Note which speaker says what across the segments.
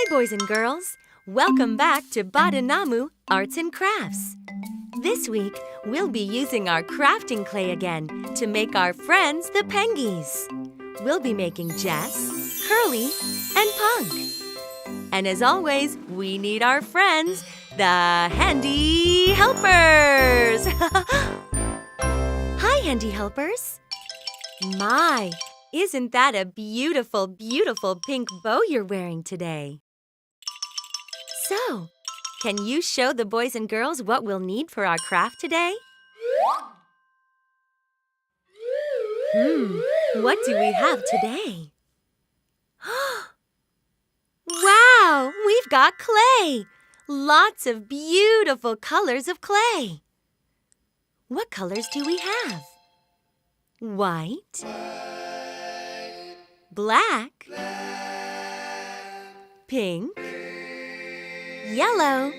Speaker 1: Hi, boys and girls. Welcome back to Badanamu Arts and Crafts. This week, we'll be using our crafting clay again to make our friends the pengies. We'll be making Jess, Curly, and Punk. And as always, we need our friends, the handy helpers. Hi, handy helpers. My, isn't that a beautiful, beautiful pink bow you're wearing today? So, can you show the boys and girls what we'll need for our craft today? What do we have today? Wow, we've got clay! Lots of beautiful colors of clay. What colors do we have? White, black, pink, yellow,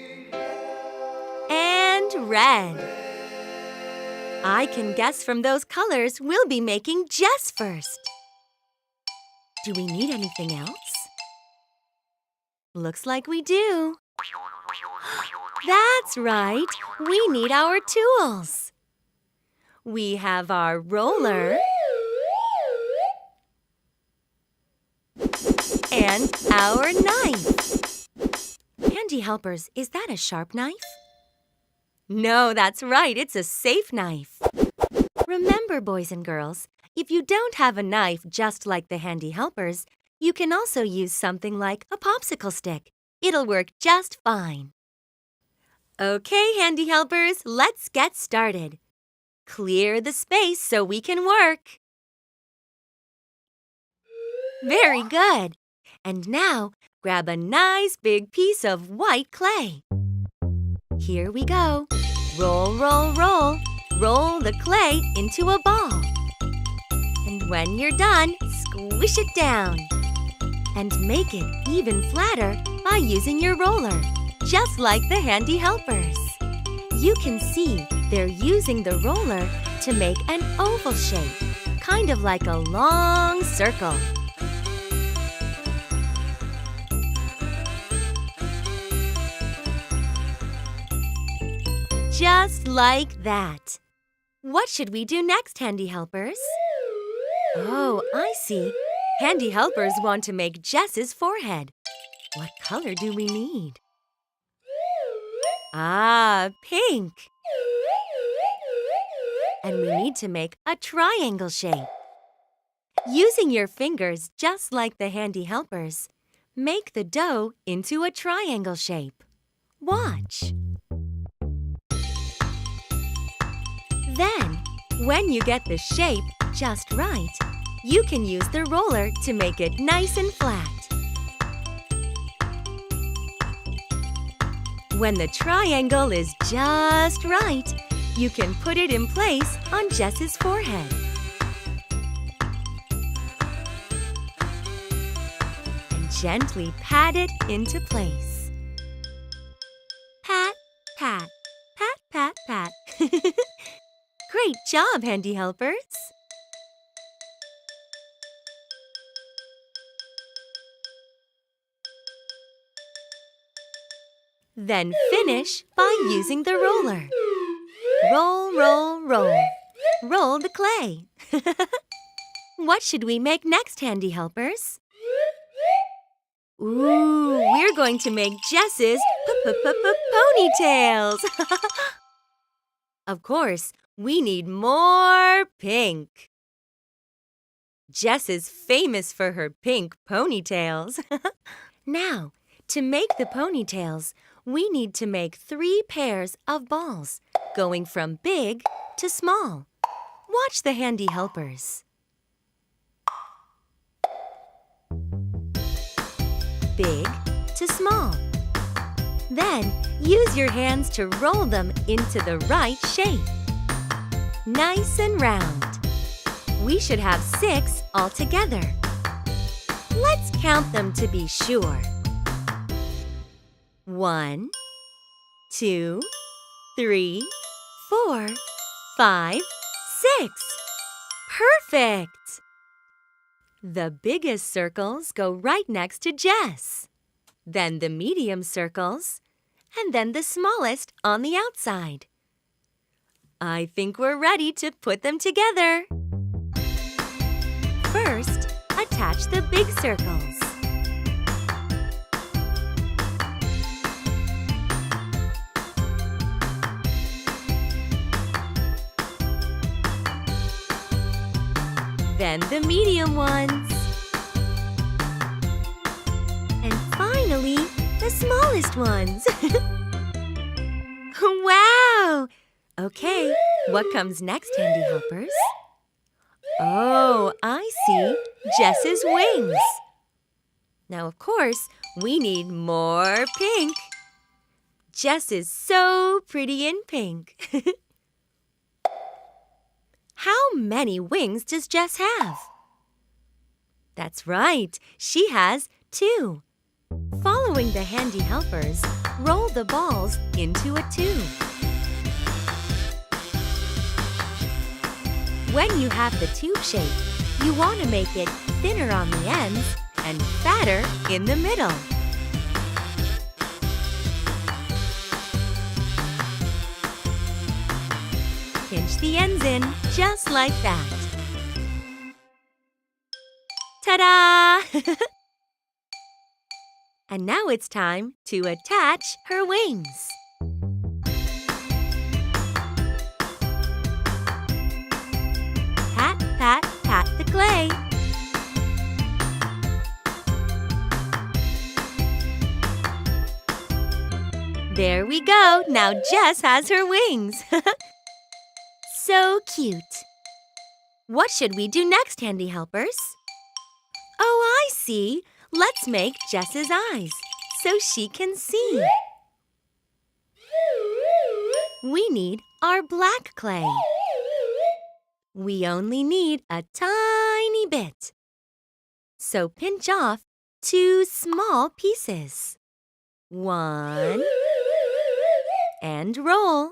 Speaker 1: and red. I can guess from those colors we'll be making Jess first. Do we need anything else? Looks like we do. That's right, we need our tools. We have our roller and our knife. Handy helpers, is that a sharp knife? No, that's right, it's a safe knife. Remember, boys and girls, if you don't have a knife just like the handy helpers, you can also use something like a popsicle stick. It'll work just fine. Okay, handy helpers, let's get started. Clear the space so we can work. Very good. And now, grab a nice big piece of white clay. Here we go. Roll, roll, roll. Roll the clay into a ball. And when you're done, squish it down. And make it even flatter by using your roller, just like the handy helpers. You can see they're using the roller to make an oval shape, kind of like a long circle. Just like that. What should we do next, handy helpers? Oh, I see. Handy helpers want to make Jess's forehead. What color do we need? Ah, pink. And we need to make a triangle shape. Using your fingers just like the handy helpers, make the dough into a triangle shape. Watch. Then, when you get the shape just right, you can use the roller to make it nice and flat. When the triangle is just right, you can put it in place on Jess's forehead. And gently pat it into place. Pat, pat, pat, pat, pat. Great job, handy helpers! Then finish by using the roller. Roll, roll, roll. Roll the clay. What should we make next, handy helpers? Ooh, we're going to make Jess's ponytails. Of course, we need more pink. Jess is famous for her pink ponytails. Now, to make the ponytails, we need to make 3 pairs of balls, going from big to small. Watch the handy helpers. Big to small. Then, use your hands to roll them into the right shape. Nice and round. We should have 6 altogether. Let's count them to be sure. 1, 2, 3, 4, 5, 6. Perfect! The biggest circles go right next to Jess. then the medium circles, and then the smallest on the outside. I think we're ready to put them together. First, attach the big circles. Then the medium ones. And finally, the smallest ones. Wow! Okay, what comes next, Handy Helpers? Oh, I see Jess's wings. Now, of course, we need more pink. Jess is so pretty in pink. How many wings does Jess have? That's right, she has 2. Following the Handy Helpers, roll the balls into a tube. When you have the tube shape, you want to make it thinner on the ends and fatter in the middle. Pinch the ends in just like that. Ta-da! And now it's time to attach her wings. Pat, pat, pat the clay. There we go. Now Jess has her wings. So cute. What should we do next, Handy Helpers? Oh, I see. Let's make Jess's eyes so she can see. We need our black clay. We only need a tiny bit. So pinch off 2 small pieces. 1 and roll.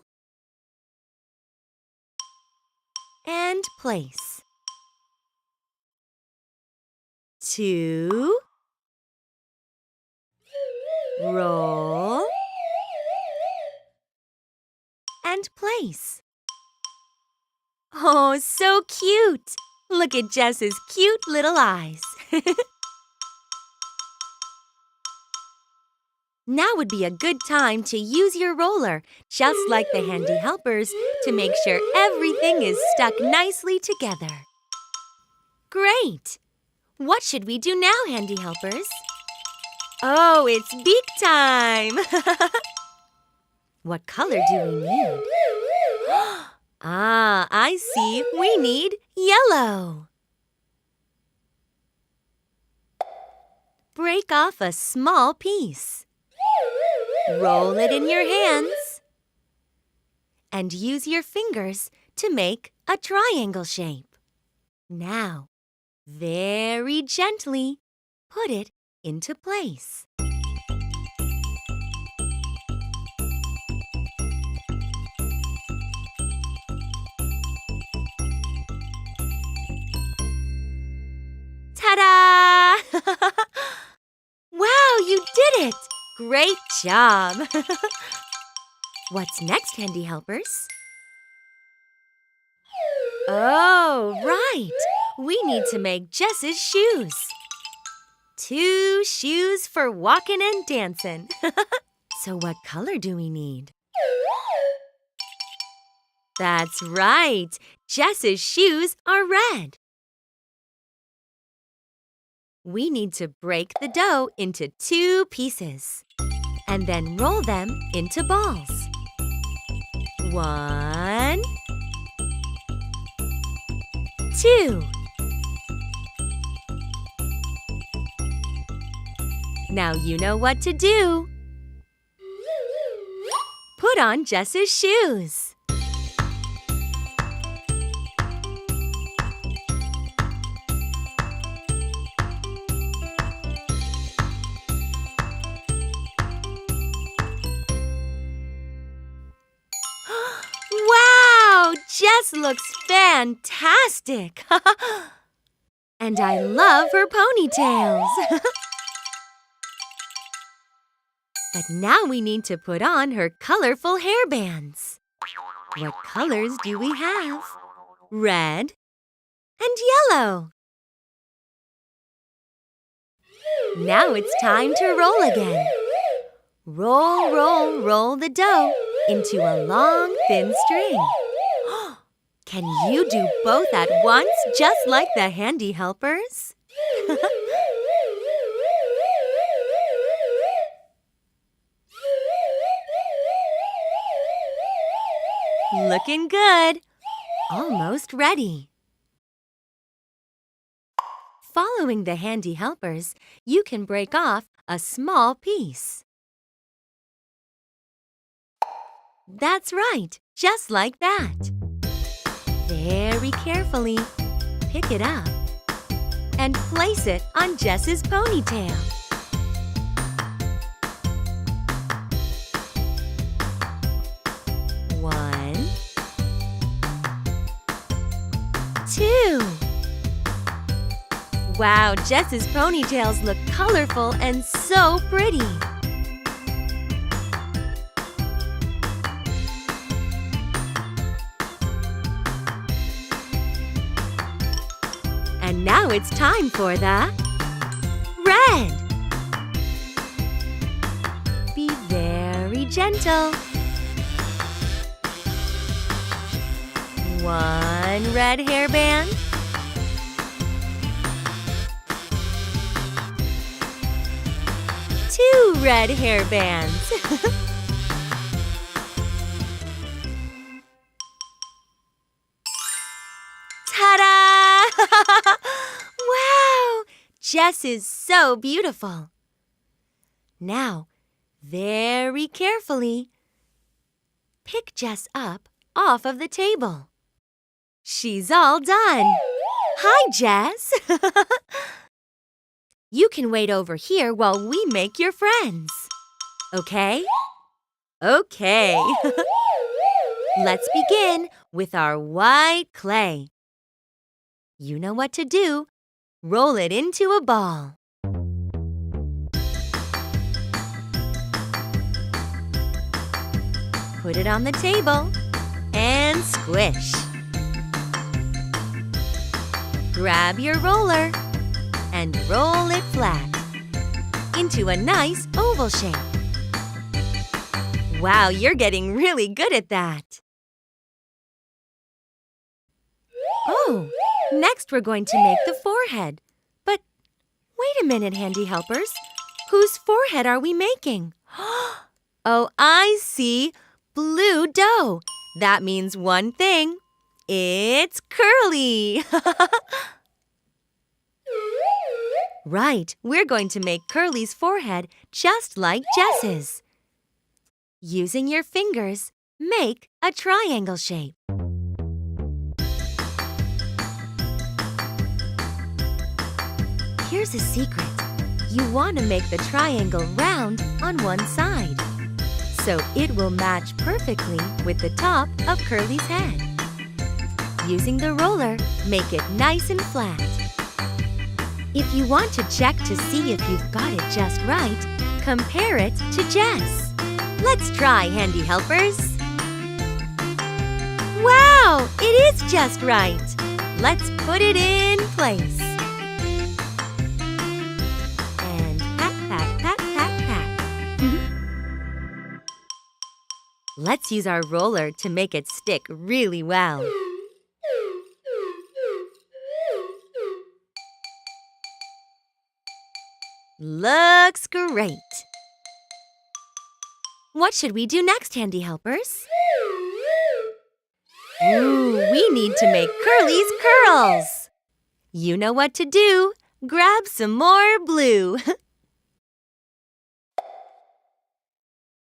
Speaker 1: And place. 2, roll, and place. Oh, so cute! Look at Jess's cute little eyes. Now would be a good time to use your roller, just like the Handy Helpers, to make sure everything is stuck nicely together. Great! What should we do now, Handy Helpers? Oh, it's beak time! What color do we need? Ah, I see. We need yellow. Break off a small piece. Roll it in your hands. And use your fingers to make a triangle shape. Now, very gently, put it into place. Ta-da! Wow, you did it! Great job! What's next, Handy Helpers? Oh, right! We need to make Jess's shoes. 2 shoes for walking and dancing. So what color do we need? That's right! Jess's shoes are red. We need to break the dough into 2 pieces and then roll them into balls. 1, 2. Now you know what to do. Put on Jess's shoes. Wow! Jess looks fantastic! And I love her ponytails! But now we need to put on her colorful hairbands. What colors do we have? Red and yellow. Now it's time to roll again. Roll, roll, roll the dough into a long, thin string. Can you do both at once, just like the handy helpers? Looking good. Almost ready. Following the handy helpers, you can break off a small piece. That's right, just like that. Very carefully, pick it up and place it on Jess's ponytail. One, two. Wow, Jess's ponytails look colorful and so pretty. And now it's time for the red. Be very gentle. One red hairband. Two red hairbands. Ta-da! Wow! Jess is so beautiful. Now, very carefully, pick Jess up off of the table. She's all done. Hi, Jess. You can wait over here while we make your friends. Okay? Okay. Let's begin with our white clay. You know what to do. Roll it into a ball. Put it on the table and squish. Grab your roller and roll it flat into a nice oval shape. Wow, you're getting really good at that. Oh, next we're going to make the forehead. But wait a minute, handy helpers. Whose forehead are we making? Oh, I see. Blue dough. That means one thing. It's curly. Right, we're going to make Curly's forehead just like Jess's. Using your fingers, make a triangle shape. Here's a secret. You want to make the triangle round on one side, so it will match perfectly with the top of Curly's head. Using the roller, make it nice and flat. If you want to check to see if you've got it just right, compare it to Jess. Let's try, handy helpers. Wow, it is just right. Let's put it in place. And pat, pat, pat, pat, pat. Let's use our roller to make it stick really well. Looks great. What should we do next, handy helpers? Ooh, we need to make Curly's curls. You know what to do. Grab some more blue.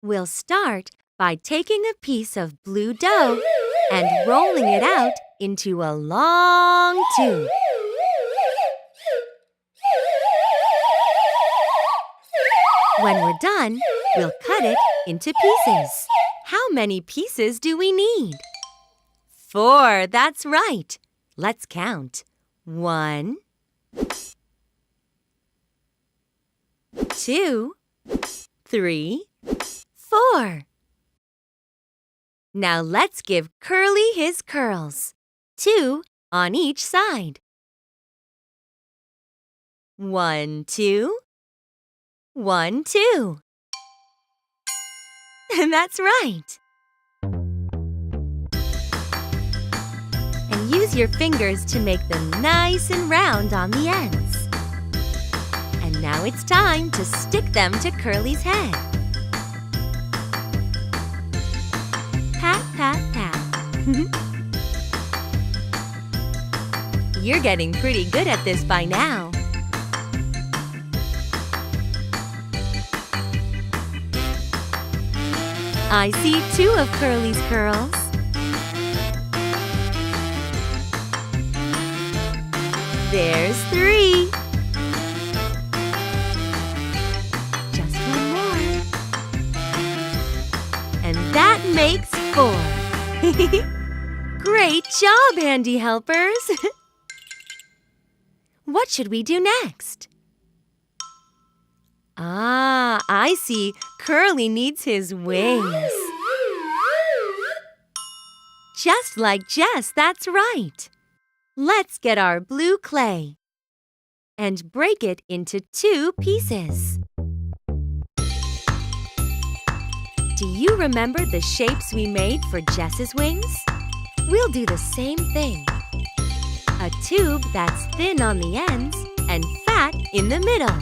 Speaker 1: We'll start by taking a piece of blue dough and rolling it out into a long tube. When we're done, we'll cut it into pieces. How many pieces do we need? 4, that's right. Let's count. 1, 2, 3, 4. Now let's give Curly his curls, 2 on each side. 1, 2. 1, 2. That's right. And use your fingers to make them nice and round on the ends. And now it's time to stick them to Curly's head. Pat, pat, pat. You're getting pretty good at this by now. I see 2 of Curly's curls. There's 3. Just 1 more. And that makes 4. Great job, handy helpers! What should we do next? Ah, I see. Curly needs his wings. Just like Jess, that's right. Let's get our blue clay and break it into 2 pieces. Do you remember the shapes we made for Jess's wings? We'll do the same thing. A tube that's thin on the ends and fat in the middle.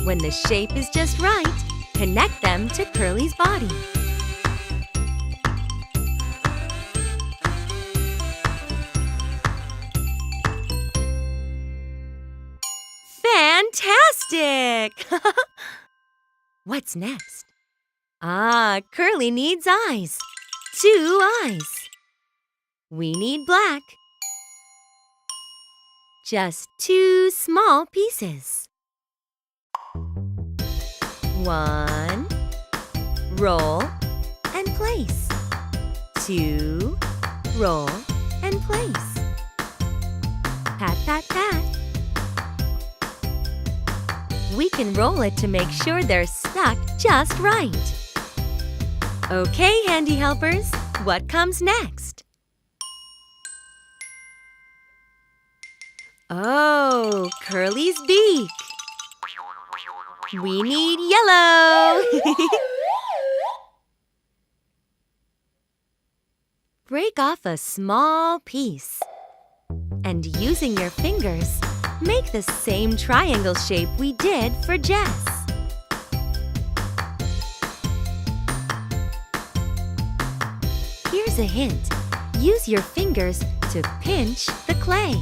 Speaker 1: When the shape is just right, connect them to Curly's body. Fantastic! What's next? Ah, Curly needs eyes. 2 eyes. We need black. Just 2 small pieces. 1. Roll and place. 2. Roll and place. Pat, pat, pat. We can roll it to make sure they're stuck just right. Okay, handy helpers, what comes next? Oh, Curly's beak. We need yellow. Break off a small piece. And using your fingers, make the same triangle shape we did for Jess. Here's a hint. Use your fingers to pinch the clay.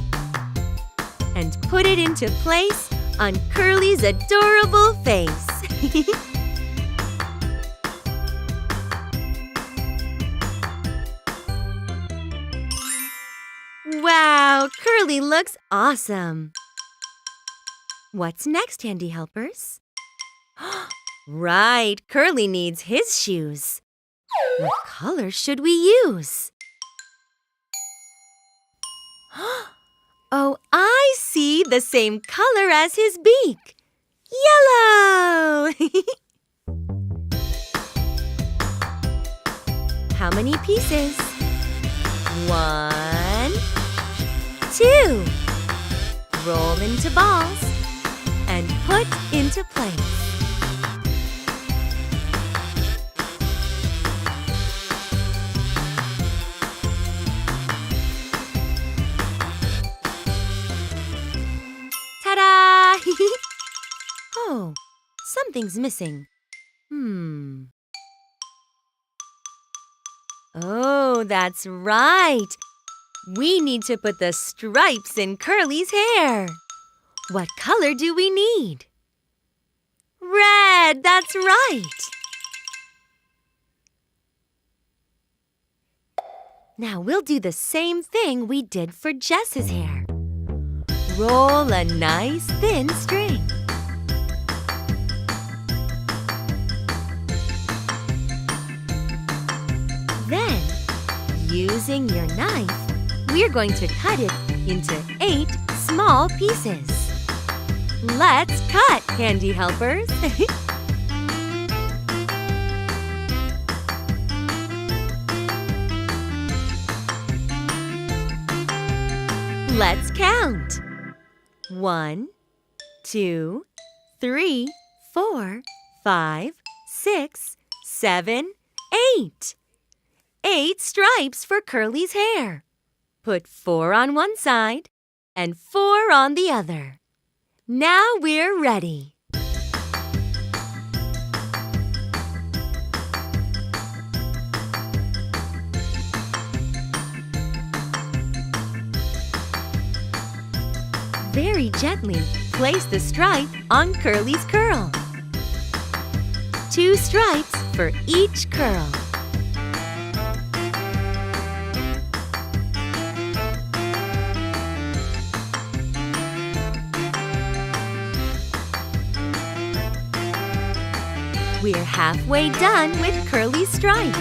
Speaker 1: And put it into place on Curly's adorable face. Wow, Curly looks awesome! What's next, handy helpers? Right, Curly needs his shoes. What color should we use? Oh, I see, the same color as his beak. Yellow! How many pieces? 1, 2. Roll into balls and put into place. Ta-da! Oh, something's missing. Oh, that's right. We need to put the stripes in Curly's hair. What color do we need? Red, that's right. Now we'll do the same thing we did for Jess's hair. Roll a nice thin string. Then, using your knife, we're going to cut it into 8 small pieces. Let's cut, handy helpers! Let's count. 1, 2, 3, 4, 5, 6, 7, 8. 8 stripes for Curly's hair. Put 4 on one side and 4 on the other. Now we're ready. Very gently place the stripe on Curly's curl. 2 stripes for each curl. We're halfway done with Curly's stripes.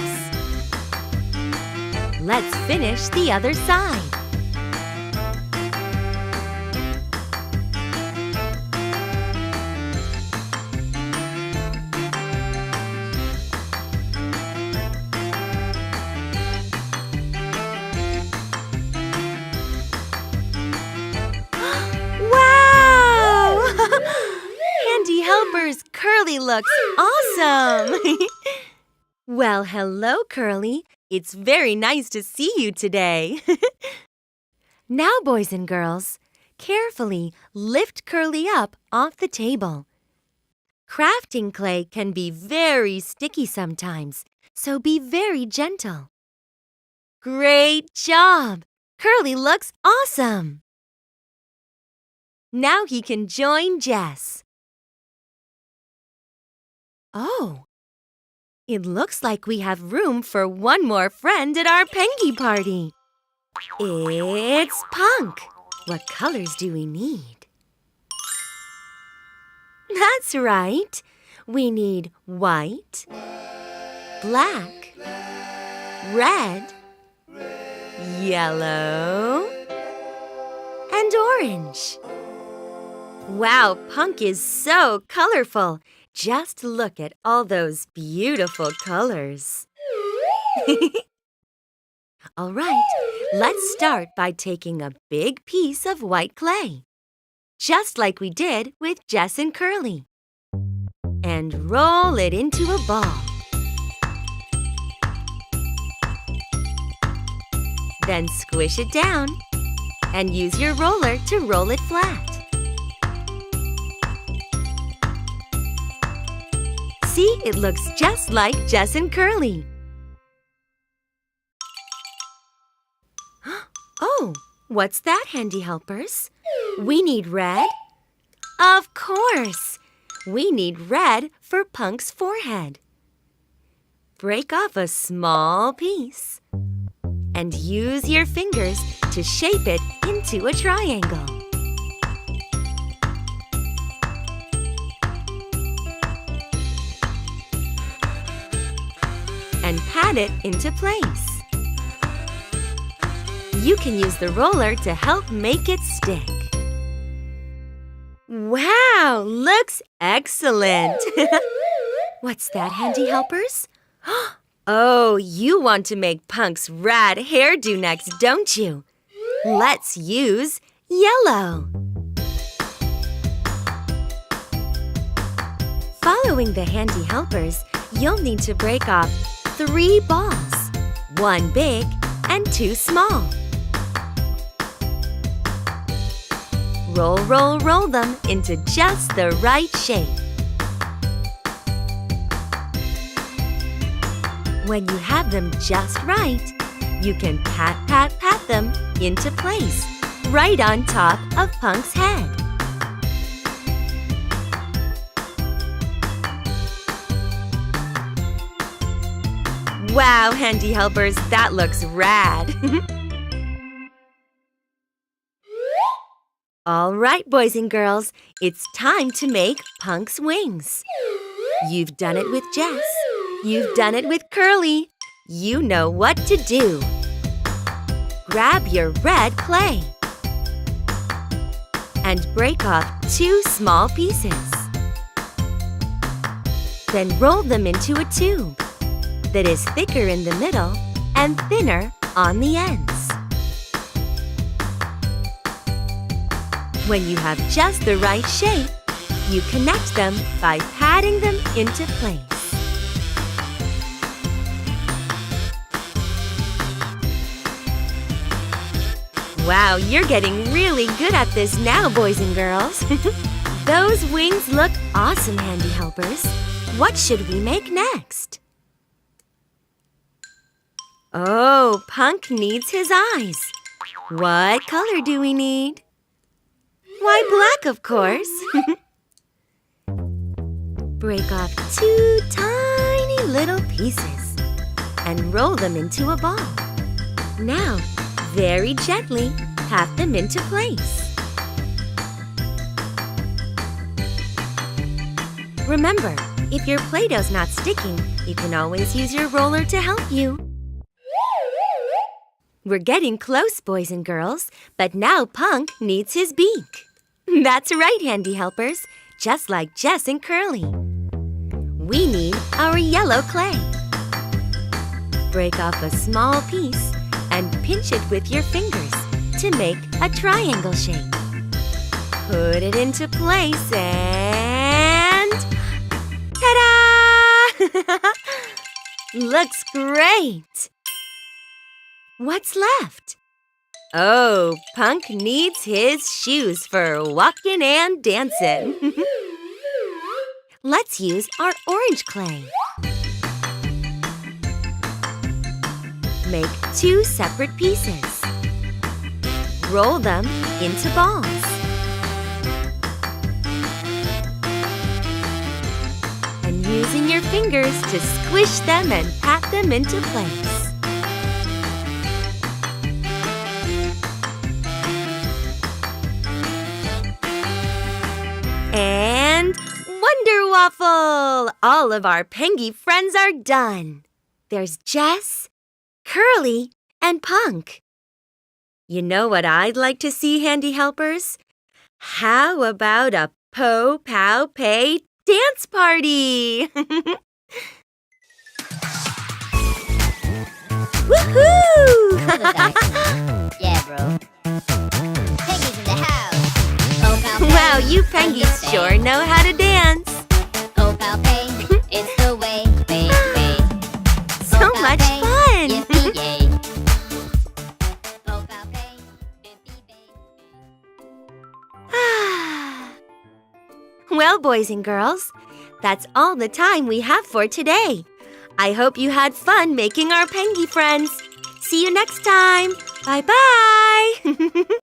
Speaker 1: Let's finish the other side. Helpers, Curly looks awesome! Well, hello, Curly. It's very nice to see you today. Now, boys and girls, carefully lift Curly up off the table. Crafting clay can be very sticky sometimes, so be very gentle. Great job! Curly looks awesome! Now he can join Jess. Oh, it looks like we have room for one more friend at our Pengy party. It's Punk. What colors do we need? That's right. We need white, black, red, yellow, and orange. Wow, Punk is so colorful. Just look at all those beautiful colors. All right, let's start by taking a big piece of white clay, just like we did with Jess and Curly, and roll it into a ball. Then squish it down and use your roller to roll it flat. See, it looks just like Jess and Curly. Oh, what's that, handy helpers? We need red? Of course! We need red for Punk's forehead. Break off a small piece and use your fingers to shape it into a triangle. And pat it into place. You can use the roller to help make it stick. Wow, looks excellent! What's that, handy helpers? Oh, you want to make Punk's rad hairdo next, don't you? Let's use yellow. Following the handy helpers, you'll need to break off 3 balls, 1 big and 2 small. Roll, roll, roll them into just the right shape. When you have them just right, you can pat, pat, pat them into place, right on top of Punk's head. Wow, handy helpers, that looks rad! All right, boys and girls, it's time to make Punk's wings. You've done it with Jess. You've done it with Curly. You know what to do. Grab your red clay and break off 2 small pieces. Then roll them into a tube that is thicker in the middle and thinner on the ends. When you have just the right shape, you connect them by patting them into place. Wow, you're getting really good at this now, boys and girls. Those wings look awesome, handy helpers. What should we make next? Oh, Punk needs his eyes. What color do we need? Why, black, of course. Break off 2 tiny little pieces and roll them into a ball. Now, very gently pat them into place. Remember, if your Play-Doh's not sticking, you can always use your roller to help you. We're getting close, boys and girls, but now Punk needs his beak. That's right, handy helpers, just like Jess and Curly. We need our yellow clay. Break off a small piece and pinch it with your fingers to make a triangle shape. Put it into place and… ta-da! Looks great! What's left? Oh, Punk needs his shoes for walking and dancing. Let's use our orange clay. Make 2 separate pieces. Roll them into balls. And using your fingers to squish them and pat them into place. And Wonder Waffle! All of our Pengy friends are done. There's Jess, Curly, and Punk. You know what I'd like to see, handy helpers? How about a Po-Pow-Pay dance party? Woohoo!
Speaker 2: Yeah, bro. Pengy's in the house. Po-Pow-Pay.
Speaker 1: Wow, you Pengys sure know how to dance.
Speaker 2: Po-Pow-Pay, it's the way, baby.
Speaker 1: So much fun!
Speaker 2: Yippee-yay. Po-Pow-Pay, yippee-yay.
Speaker 1: Well, boys and girls, that's all the time we have for today. I hope you had fun making our Pengy friends. See you next time. Bye-bye!